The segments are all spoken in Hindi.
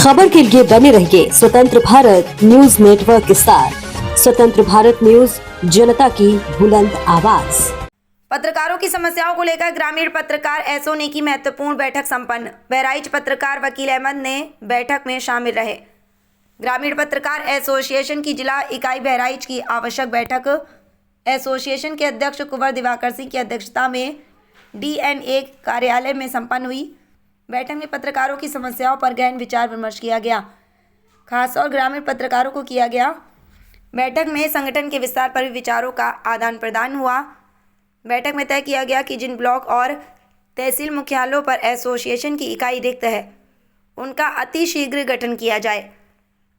खबर के लिए बने रहिए स्वतंत्र भारत न्यूज नेटवर्क के साथ। स्वतंत्र भारत न्यूज, जनता की बुलंद आवाज। पत्रकारों की समस्याओं को लेकर ग्रामीण पत्रकार एसओ ने की महत्वपूर्ण बैठक संपन्न। बहराइच पत्रकार वकील अहमद ने बैठक में शामिल रहे। ग्रामीण पत्रकार एसोसिएशन की जिला इकाई बहराइच की आवश्यक बैठक एसोसिएशन के अध्यक्ष कुंवर दिवाकर सिंह की अध्यक्षता में डीएनए कार्यालय में संपन्न हुई। बैठक में पत्रकारों की समस्याओं पर गहन विचार विमर्श किया गया, खासतौर ग्रामीण पत्रकारों को किया गया। बैठक में संगठन के विस्तार पर भी विचारों का आदान प्रदान हुआ। बैठक में तय किया गया कि जिन ब्लॉक और तहसील मुख्यालयों पर एसोसिएशन की इकाई रिक्त है, उनका अति शीघ्र गठन किया जाए।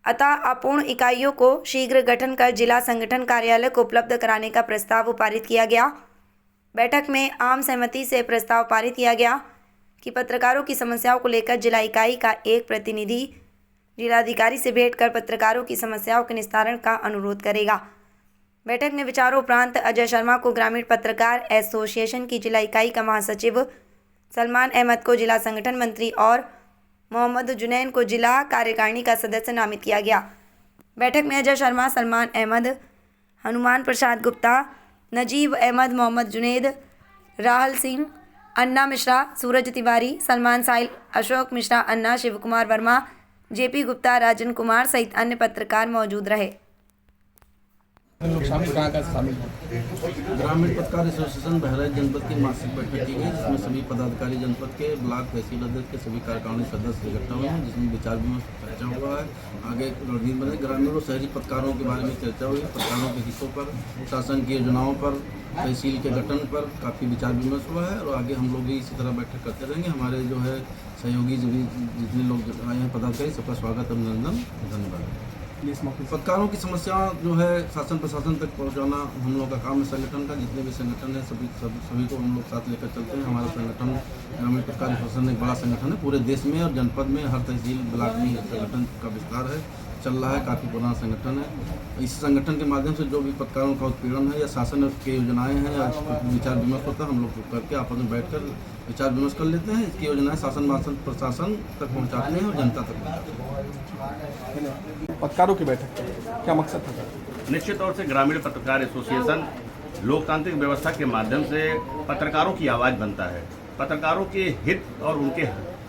अतः अपूर्ण इकाइयों को शीघ्र गठन कर जिला संगठन कार्यालय को उपलब्ध कराने का प्रस्ताव पारित किया गया। बैठक में आम सहमति से प्रस्ताव पारित किया गया कि पत्रकारों की समस्याओं को लेकर जिला इकाई का एक प्रतिनिधि जिलाधिकारी से भेंट कर पत्रकारों की समस्याओं के निस्तारण का अनुरोध करेगा। बैठक में विचारों उपरांत अजय शर्मा को ग्रामीण पत्रकार एसोसिएशन की जिला इकाई का महासचिव, सलमान अहमद को जिला संगठन मंत्री और मोहम्मद जुनैन को जिला कार्यकारिणी का सदस्य नामित किया गया। बैठक में अजय शर्मा, सलमान अहमद, हनुमान प्रसाद गुप्ता, नजीब अहमद, मोहम्मद जुनैद, राहल सिंह, अन्ना मिश्रा, सूरज तिवारी, सलमान साहिल, अशोक मिश्रा, अन्ना, शिव कुमार वर्मा, जेपी गुप्ता, राजन कुमार सहित अन्य पत्रकार मौजूद रहे। ग्रामीण पत्रकार एसोसिएशन बहराइच जनपद की मासिक बैठक की गई, जिसमें सभी पदाधिकारी जनपद के ब्लॉक तहसील अध्यक्ष के सभी कार्यकारिणी सदस्य इकट्ठा हुए हैं, जिसमें विचार विमर्श चर्चा हुआ है। आगे रणनीति बने ग्रामीण और शहरी पत्रकारों के बारे में चर्चा हुई। पत्रकारों के हिस्सों पर, शासन की योजनाओं पर, तहसील के गठन पर काफ़ी विचार विमर्श हुआ है और आगे हम लोग भी इसी तरह बैठक करते रहेंगे। हमारे जो है सहयोगी जितने लोग आए हैं पदाधिकारी, सबका स्वागत, अभिनंदन, धन्यवाद। पत्रकारों की समस्या जो है शासन प्रशासन तक पहुंचाना हम लोग का काम है। संगठन का जितने भी संगठन है सभी को हम लोग साथ लेकर चलते हैं। हमारा संगठन ग्रामीण पत्रकार एसोसिएशन एक बड़ा संगठन है, पूरे देश में और जनपद में हर तहसील ब्लॉक में संगठन का विस्तार है, चल रहा है, काफ़ी पुराना संगठन है। इस संगठन के माध्यम से जो भी पत्रकारों का उत्पीड़न है या शासन की योजनाएं हैं या विचार विमर्श होता है, हम लोग करके आपस में बैठ कर विचार विमर्श कर लेते हैं। इसकी योजनाएं शासन प्रशासन तक पहुंचाते हैं और जनता तक पहुंचाते हैं। पत्रकारों की बैठक क्या मकसद था? निश्चित तौर से ग्रामीण पत्रकार एसोसिएशन लोकतांत्रिक व्यवस्था के माध्यम से पत्रकारों की आवाज़ बनता है। पत्रकारों के हित और उनके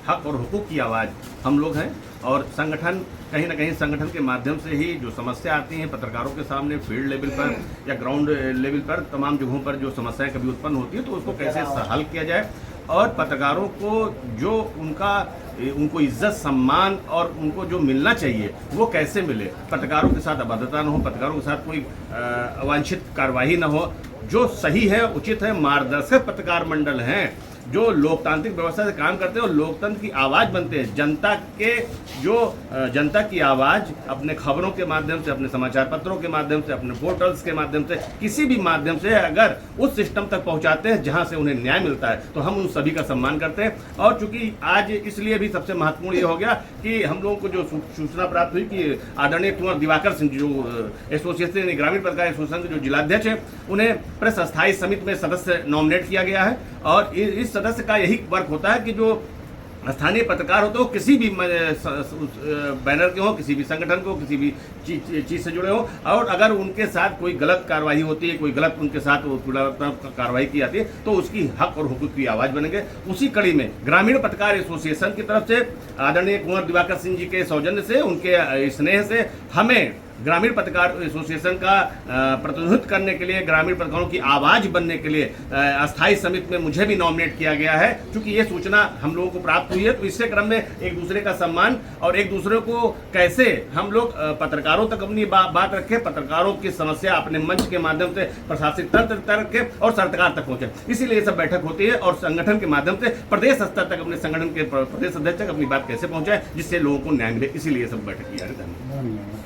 हक और हुकूक की आवाज़ हम लोग हैं और संगठन कहीं ना कहीं संगठन के माध्यम से ही जो समस्या आती हैं पत्रकारों के सामने फील्ड लेवल पर या ग्राउंड लेवल पर तमाम जगहों पर जो समस्याएं कभी उत्पन्न होती है तो उसको कैसे हल किया जाए और पत्रकारों को जो उनको इज्जत सम्मान और उनको जो मिलना चाहिए वो कैसे मिले। पत्रकारों के साथ अभद्रता न हो, पत्रकारों के साथ कोई अवांछित कार्रवाई न हो, जो सही है उचित है। मार्गदर्शक पत्रकार मंडल हैं जो लोकतांत्रिक व्यवस्था से काम करते हैं और लोकतंत्र की आवाज़ बनते हैं। जनता की आवाज़ अपने खबरों के माध्यम से, अपने समाचार पत्रों के माध्यम से, अपने पोर्टल्स के माध्यम से, किसी भी माध्यम से अगर उस सिस्टम तक पहुंचाते हैं जहां से उन्हें न्याय मिलता है तो हम उन सभी का सम्मान करते हैं। और चूंकि आज इसलिए भी सबसे महत्वपूर्ण ये हो गया कि हम लोगों को जो सूचना प्राप्त हुई कि आदरणीय कुंवर दिवाकर सिंह जो एसोसिएशन ग्रामीण पत्रकार एसोसिएशन के जो जिलाध्यक्ष हैं, उन्हें प्रेस स्थायी समिति में सदस्य नॉमिनेट किया गया है। और इस सदस्य का यही वर्क होता है कि जो स्थानीय पत्रकार होते हो किसी भी बैनर के हो, किसी भी संगठन को, किसी भी चीज़ से जुड़े हो और अगर उनके साथ कोई गलत कार्रवाई होती है, कोई गलत उनके साथ कार्रवाई की जाती है तो उसकी हक और हुकूक की आवाज़ बनेंगे। उसी कड़ी में ग्रामीण पत्रकार एसोसिएशन की तरफ से आदरणीय कुंवर दिवाकर सिंह जी के सौजन्य से, उनके स्नेह से हमें ग्रामीण पत्रकार एसोसिएशन का प्रतिनिधित्व करने के लिए, ग्रामीण पत्रकारों की आवाज़ बनने के लिए अस्थायी समिति में मुझे भी नॉमिनेट किया गया है। क्योंकि ये सूचना हम लोगों को प्राप्त हुई है तो इससे क्रम में एक दूसरे का सम्मान और एक दूसरे को कैसे हम लोग पत्रकारों तक अपनी बात रखें, पत्रकारों की समस्या अपने मंच के माध्यम से प्रशासनिक तंत्र तक रखें और सरकार तक पहुँचे। इसीलिए सब बैठक होती है और संगठन के माध्यम से प्रदेश स्तर तक अपने संगठन के प्रदेश अध्यक्ष तक अपनी बात कैसे पहुँचाए जिससे लोगों को न्याय मिले, इसीलिए सब बैठक की जा रही है।